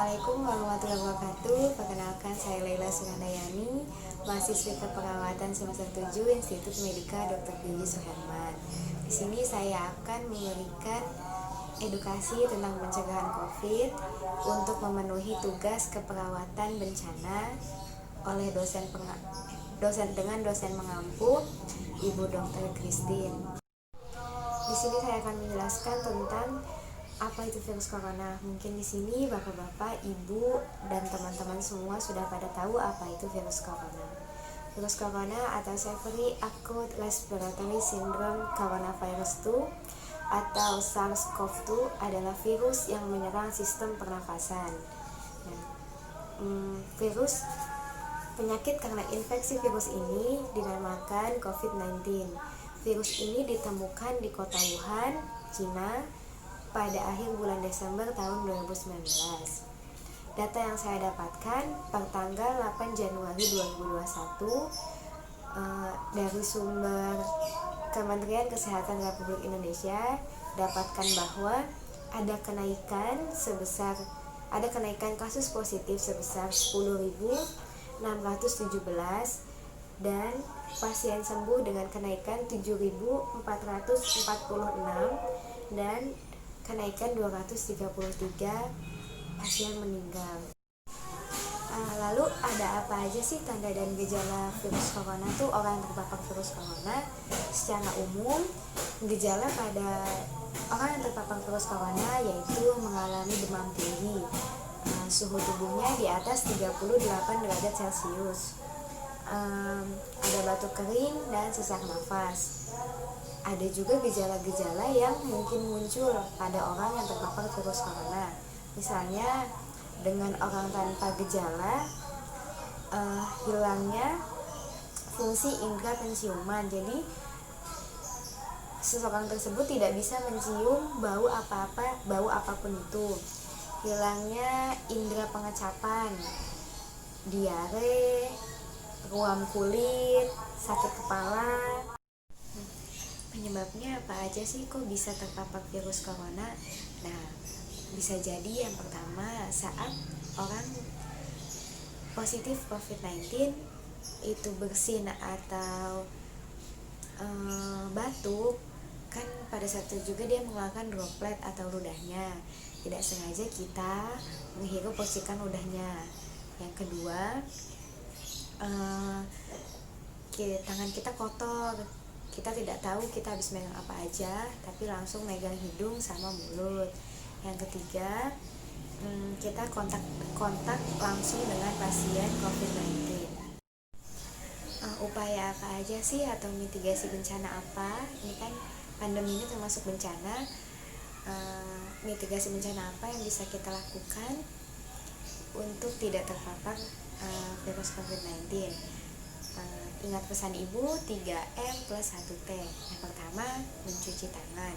Assalamualaikum warahmatullahi wabarakatuh. Perkenalkan, saya Laila Surandayani, mahasiswi keperawatan semester 7 Institut Medika Dr. Gigi Suherman. Di sini saya akan memberikan edukasi tentang pencegahan COVID untuk memenuhi tugas keperawatan bencana oleh dosen mengampu Ibu Dr. Christine. Di sini saya akan menjelaskan tentang apa itu virus corona. Mungkin di sini bapak-bapak, ibu, dan teman-teman semua sudah pada tahu apa itu virus corona. Virus corona atau Severe Acute Respiratory Syndrome Coronavirus 2 atau SARS-CoV-2 adalah virus yang menyerang sistem pernafasan. Penyakit karena infeksi virus ini dinamakan COVID-19. Virus ini ditemukan di kota Wuhan, Cina, pada akhir bulan Desember tahun 2019. Data yang saya dapatkan per tanggal 8 Januari 2021 dari sumber Kementerian Kesehatan Republik Indonesia dapatkan bahwa ada kenaikan kasus positif sebesar 10.617 dan pasien sembuh dengan kenaikan 7.446 dan kenaikan 233 pasien meninggal. Lalu ada apa aja sih tanda dan gejala virus corona tuh? Orang yang terpapar virus corona secara umum, gejala pada orang yang terpapar virus corona yaitu mengalami demam tinggi, suhu tubuhnya di atas 38 derajat Celcius, ada batuk kering dan sesak nafas. Ada juga gejala-gejala yang mungkin muncul pada orang yang terpapar virus corona. Misalnya dengan orang tanpa gejala, hilangnya fungsi indera penciuman. Jadi seseorang tersebut tidak bisa mencium bau apapun itu. Hilangnya indera pengecapan, diare, ruam kulit, sakit kepala. Penyebabnya apa aja sih kok bisa terpapar virus corona? Nah, bisa jadi yang pertama saat orang positif COVID-19 itu bersin atau batuk, kan pada saat itu juga dia mengeluarkan droplet atau ludahnya. Tidak sengaja kita menghirup percikan ludahnya. Yang kedua, tangan kita kotor. Kita tidak tahu kita habis megang apa aja, tapi langsung megang hidung sama mulut. Yang ketiga, kita kontak langsung dengan pasien COVID-19. Upaya apa aja sih atau mitigasi bencana apa? Ini kan pandemi ini termasuk bencana. Mitigasi bencana apa yang bisa kita lakukan untuk tidak terpapar virus COVID-19? Ingat pesan ibu 3M plus 1T. Yang pertama, mencuci tangan.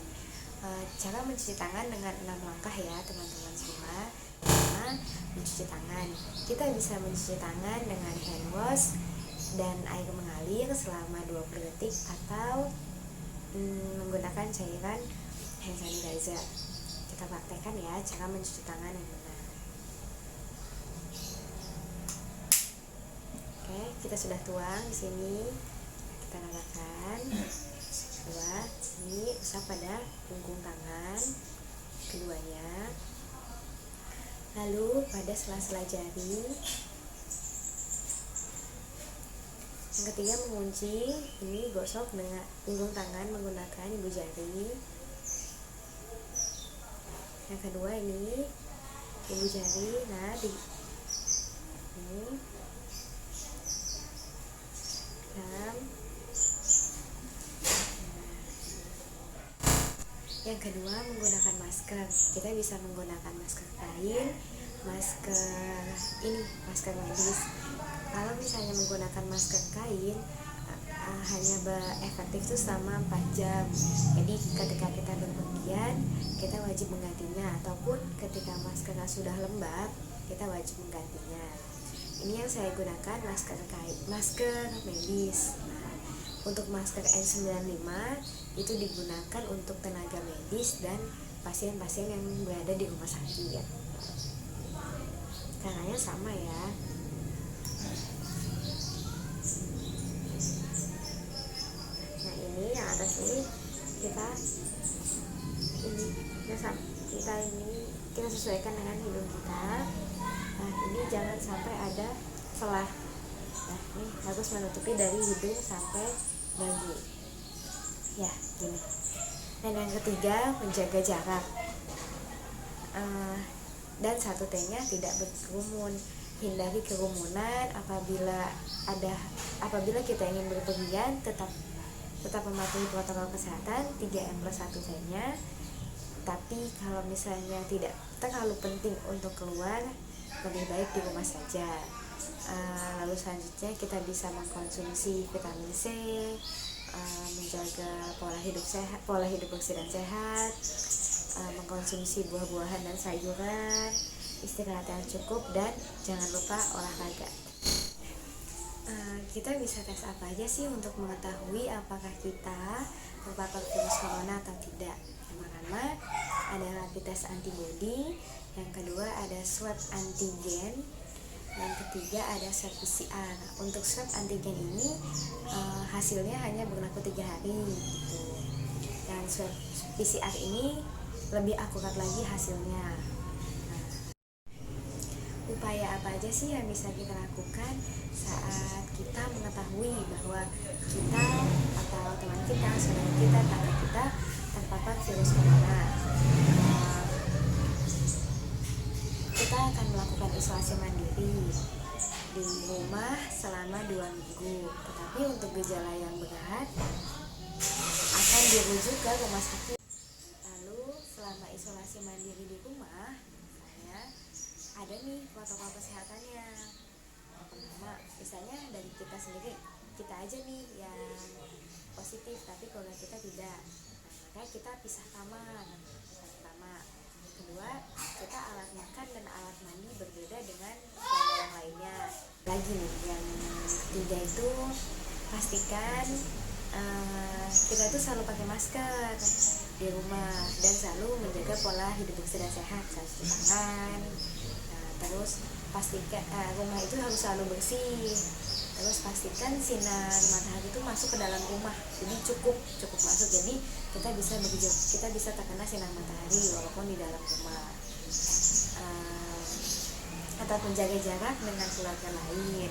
Cara mencuci tangan dengan 6 langkah ya teman-teman semua. Pertama, mencuci tangan. Kita bisa mencuci tangan dengan hand wash dan air mengalir selama 20 detik atau menggunakan cairan hand sanitizer. Kita praktekkan ya cara mencuci tangan yang benar. Oke, kita sudah tuang di sini. Kita ratakan. Kedua, ini usap pada punggung tangan keduanya. Lalu pada sela-sela jari. Yang ketiga, mengunci. Ini gosok dengan punggung tangan menggunakan ibu jari. Yang kedua ini ibu jari. Nah, ini. Yang kedua, menggunakan masker. Kita bisa menggunakan masker kain, masker medis. Kalau misalnya menggunakan masker kain, hanya efektif itu selama 4 jam. Jadi ketika kita berpergian, kita wajib menggantinya, ataupun ketika maskernya sudah lembab, kita wajib menggantinya. Ini yang saya gunakan masker kain, masker medis. Untuk masker N95 itu digunakan untuk tenaga medis dan pasien-pasien yang berada di rumah sakit. warnanya sama ya. Nah ini yang atas ini kita sesuaikan dengan hidung kita. Nah ini jangan sampai ada celah. Nah ini harus menutupi dari hidung sampai dagu ya gini. Dan yang ketiga, menjaga jarak. Dan 1T-nya tidak berkerumun. Hindari kerumunan. Apabila kita ingin berpergian, tetap mematuhi protokol kesehatan 3M+1T-nya. Tapi kalau misalnya tidak terlalu penting untuk keluar, lebih baik di rumah saja. Lalu selanjutnya kita bisa mengkonsumsi vitamin C, menjaga pola hidup bersih dan sehat, mengkonsumsi buah-buahan dan sayuran, istirahat yang cukup, dan jangan lupa olahraga. Kita bisa tes apa aja sih untuk mengetahui apakah kita terpapar virus corona atau tidak? Yang pertama ada rapid test antibody, yang kedua ada swab antigen, yang ketiga ada swab PCR. Untuk swab antigen ini hasilnya hanya berlaku 3 hari gitu. Dan swab PCR ini lebih akurat lagi hasilnya. Upaya apa aja sih yang bisa kita lakukan saat kita mengetahui bahwa kita atau teman kita, saudara kita, tetangga kita terpapar virus corona? Kita akan melakukan isolasi mandiri di rumah selama 2 minggu. Tetapi untuk gejala yang berat akan dirujuk ke rumah sakit. Lalu selama isolasi mandiri di rumah, ada nih protokol kesehatannya. Pertama, misalnya dari kita sendiri, kita aja nih yang positif, tapi keluarga kita tidak. Maka kita pisah kamar. Pertama, kedua, kita alat makan dan alat mandi berbeda dengan yang lainnya. Lagi nih, yang ketiga itu pastikan kita itu selalu pakai masker di rumah dan selalu menjaga pola hidup bersih dan sehat, cuci tangan. Terus pastikan rumah itu harus selalu bersih. Terus pastikan sinar matahari itu masuk ke dalam rumah, jadi cukup masuk, jadi kita bisa terkena sinar matahari walaupun di dalam rumah. Tetap menjaga jarak dengan keluarga lain,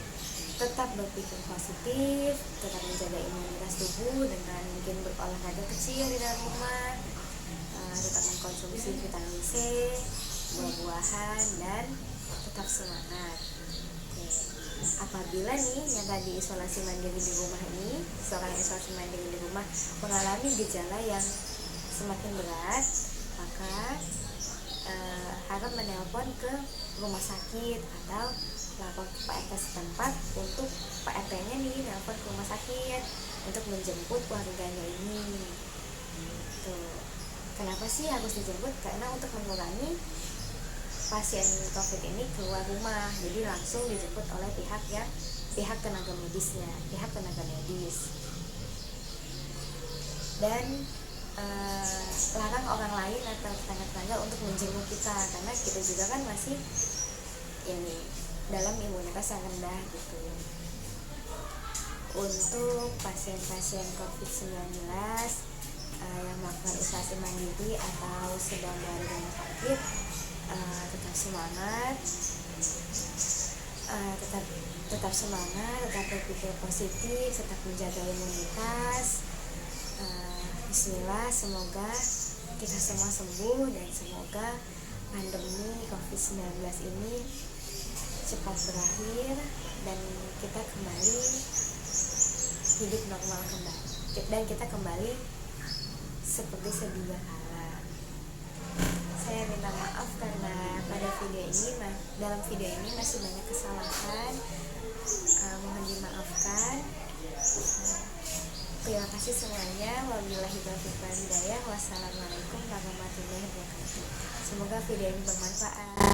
tetap berpikir positif, tetap menjaga imunitas tubuh dengan mungkin berolahraga kecil di dalam rumah, tetap mengkonsumsi vitamin C, buah-buahan, dan tetap semangat. Oke. Apabila nih yang tadi isolasi mandiri di rumah ini, seorang isolasi mandiri di rumah mengalami gejala yang semakin berat, maka harap menelpon ke rumah sakit atau lapor ke Pak RT setempat untuk Pak RT-nya nih nelpon ke rumah sakit untuk menjemput warganya ini. Tuh. Kenapa sih harus dijemput? Karena untuk mengurangi pasien COVID ini keluar rumah, jadi langsung dijemput oleh pihak tenaga medis. Dan larang orang lain atau tetangga-tetangga untuk menjenguk kita, karena kita juga kan masih dalam imunitas yang rendah gitu. Untuk pasien-pasien COVID-19 yang melakukan isolasi mandiri atau sedang berada di rumah sakit, tetap semangat, tetap berpikir positif, tetap menjaga imunitas. Bismillah, semoga kita semua sembuh dan semoga pandemi COVID-19 ini cepat berakhir dan kita kembali hidup normal kembali, dan kita kembali seperti sedia kala. Saya minta maaf karena dalam video ini masih banyak kesalahan, mohon dimaafkan. Terima kasih semuanya. Wabillahi taufiq wal hidayah. Wassalamualaikum warahmatullahi wabarakatuh. Semoga video ini bermanfaat.